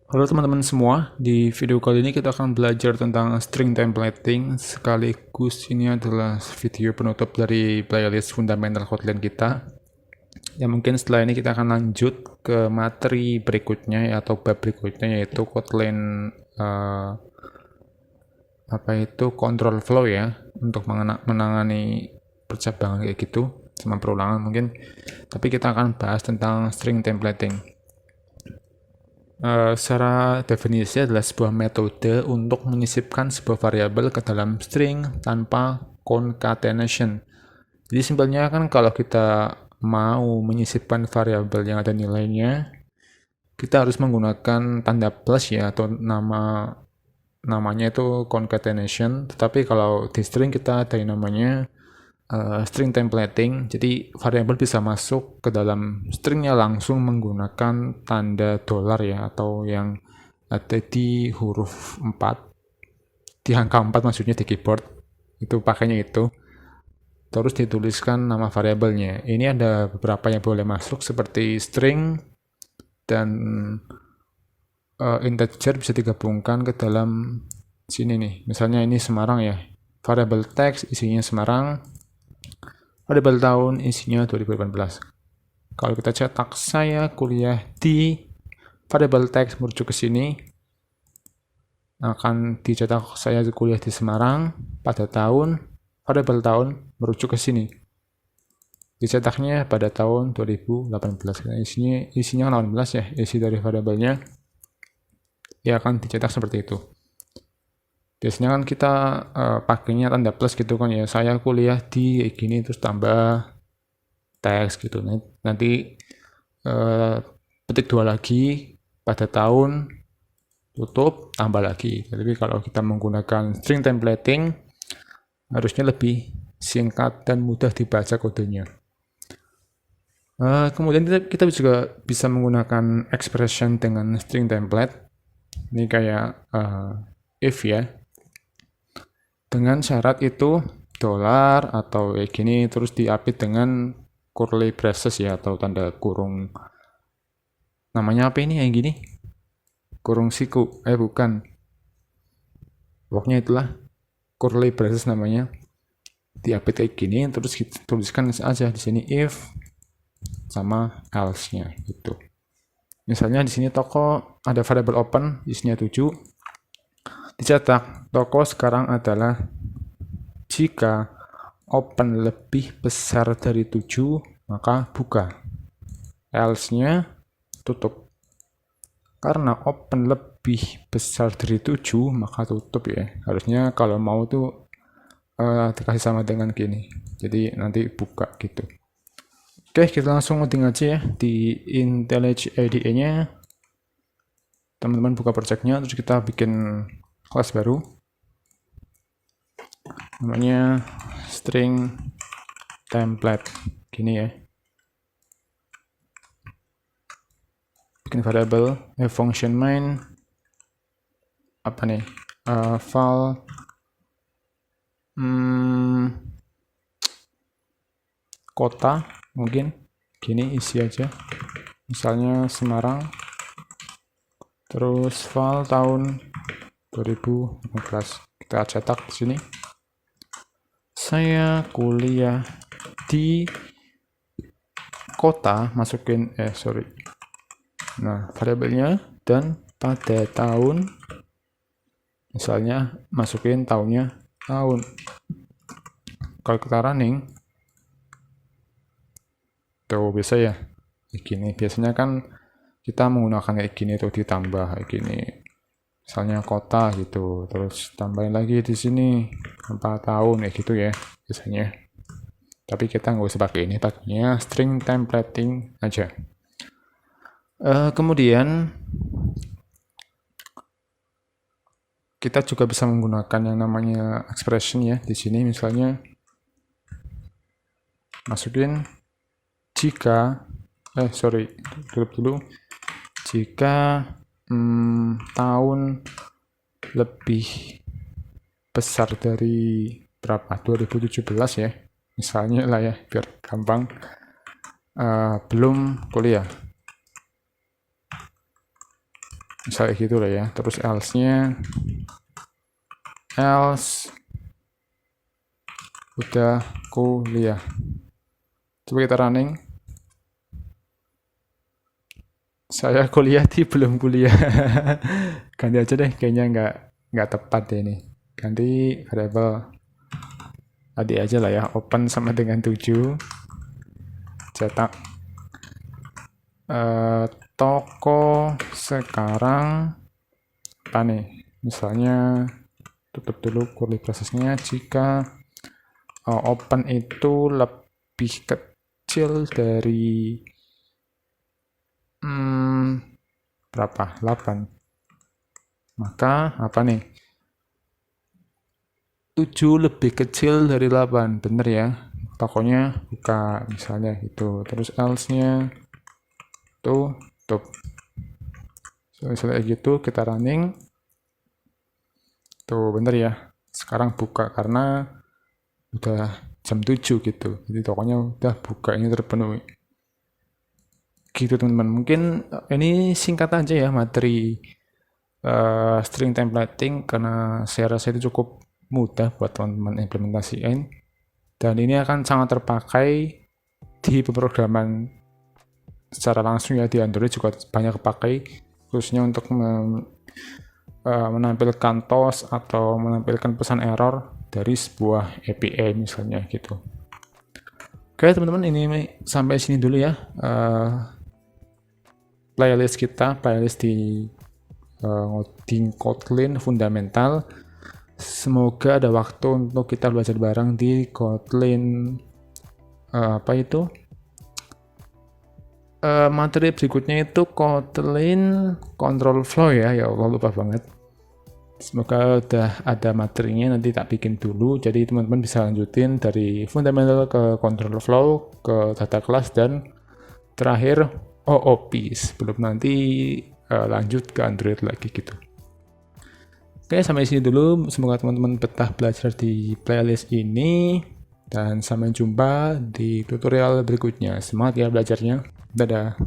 Halo teman-teman semua, di video kali ini kita akan belajar tentang string templating, sekaligus ini adalah video penutup dari playlist fundamental Kotlin kita. Ya mungkin setelah ini kita akan lanjut ke materi berikutnya atau bab berikutnya, yaitu Kotlin control flow ya, untuk menangani percabangan kayak gitu sama perulangan mungkin. Tapi kita akan bahas tentang string templating. Secara definisi adalah sebuah metode untuk menyisipkan sebuah variabel ke dalam string tanpa concatenation. Jadi simpelnya kan kalau kita mau menyisipkan variabel yang ada nilainya, kita harus menggunakan tanda plus ya, atau namanya itu concatenation. Tetapi kalau di string kita ada yang namanya string templating, jadi variabel bisa masuk ke dalam stringnya langsung menggunakan tanda dolar ya, atau yang ada di huruf 4, di angka 4 maksudnya di keyboard, itu pakainya itu. Terus dituliskan nama variabelnya. Ini ada beberapa yang boleh masuk seperti string dan integer bisa digabungkan ke dalam sini nih. Misalnya ini Semarang ya, variabel text isinya Semarang, variabel tahun isinya 2018. Kalau kita cetak saya kuliah di, variabel teks merujuk ke sini, akan dicetak saya kuliah di Semarang pada tahun, variabel tahun merujuk ke sini. Dicetaknya pada tahun 2018. Isinya 18 ya, isi dari variabelnya. Ya akan dicetak seperti itu. Biasanya kan kita pakainya tanda plus gitu kan ya, saya kuliah di gini terus tambah teks gitu. Nanti petik 2 lagi pada tahun, tutup, tambah lagi. Jadi kalau kita menggunakan string templating harusnya lebih singkat dan mudah dibaca kodenya. Kemudian kita juga bisa menggunakan expression dengan string template. Ini kayak if ya, dengan syarat itu dolar atau kayak gini, terus diapit dengan curly braces ya, atau tanda kurung. Namanya apa ini yang gini? Kurung siku. Bukan. Pokoknya itulah curly braces namanya. Diapit kayak gini, terus kita tuliskan aja di sini if sama else-nya gitu. Misalnya di sini toko ada variabel open isinya 7. Dicetak toko sekarang adalah jika open lebih besar dari 7 maka buka, else-nya tutup. Karena open lebih besar dari 7 maka tutup ya. Harusnya kalau mau tuh dikasih sama dengan gini, jadi nanti buka gitu. Oke, kita langsung ngoding aja ya di IntelliJ IDE nya. Teman-teman buka projectnya, terus kita bikin kelas baru namanya string template gini ya. Bikin variabel function main apa nih, file kota mungkin gini, isi aja misalnya Semarang, terus file tahun 2015. Kita cetak di sini saya kuliah di kota, masukin variabelnya, dan pada tahun misalnya masukin tahunnya tahun. Kalau kita running tuh bisa ya kayak gini. Biasanya kan kita menggunakan kayak gini tuh, ditambah kayak gini misalnya kota gitu, terus tambahin lagi di sini 4 tahun kayak gitu ya biasanya. Tapi kita nggak usah pakai ini, pakainya string templating aja. Kemudian kita juga bisa menggunakan yang namanya expression ya di sini. Misalnya masukin jika tutup dulu, jika tahun lebih besar dari berapa, 2017 ya misalnya lah ya, biar gampang, belum kuliah. misalnya gitu lah ya. Terus else-nya else udah kuliah. Coba kita running. Saya kuliah di belum kuliah. Ganti aja deh, kayaknya nggak tepat deh ini. Ganti variable tadi aja lah ya, open sama dengan 7. Cetak toko sekarang apa nih? Misalnya tutup dulu curly braces-nya jika open itu lebih kecil dari berapa? 8. Maka apa nih? 7 lebih kecil dari 8, bener ya? Pokoknya buka misalnya gitu. Terus else-nya tutup. Misalnya gitu kita running. Tuh bener ya. Sekarang buka karena udah jam 7 gitu. Jadi tokonya udah buka, ini terpenuhi. Gitu teman-teman. Mungkin ini singkat aja ya materi string templating karena saya rasa itu cukup mudah buat teman-teman implementasiin. Dan ini akan sangat terpakai di pemrograman secara langsung ya, di Android juga banyak kepakai, khususnya untuk menampilkan toast atau menampilkan pesan error dari sebuah API misalnya gitu. Oke teman-teman, ini sampai sini dulu ya playlist kita, playlist di ngoding Kotlin fundamental. Semoga ada waktu untuk kita belajar bareng di Kotlin materi berikutnya itu Kotlin control flow ya Allah lupa banget. Semoga udah ada materinya, nanti tak bikin dulu, jadi teman-teman bisa lanjutin dari fundamental ke control flow, ke data class, dan terakhir OOP sebelum nanti lanjut ke Android lagi gitu. Oke, sampai sini dulu. Semoga teman-teman betah belajar di playlist ini. Dan sampai jumpa di tutorial berikutnya. Semangat ya belajarnya. Dadah.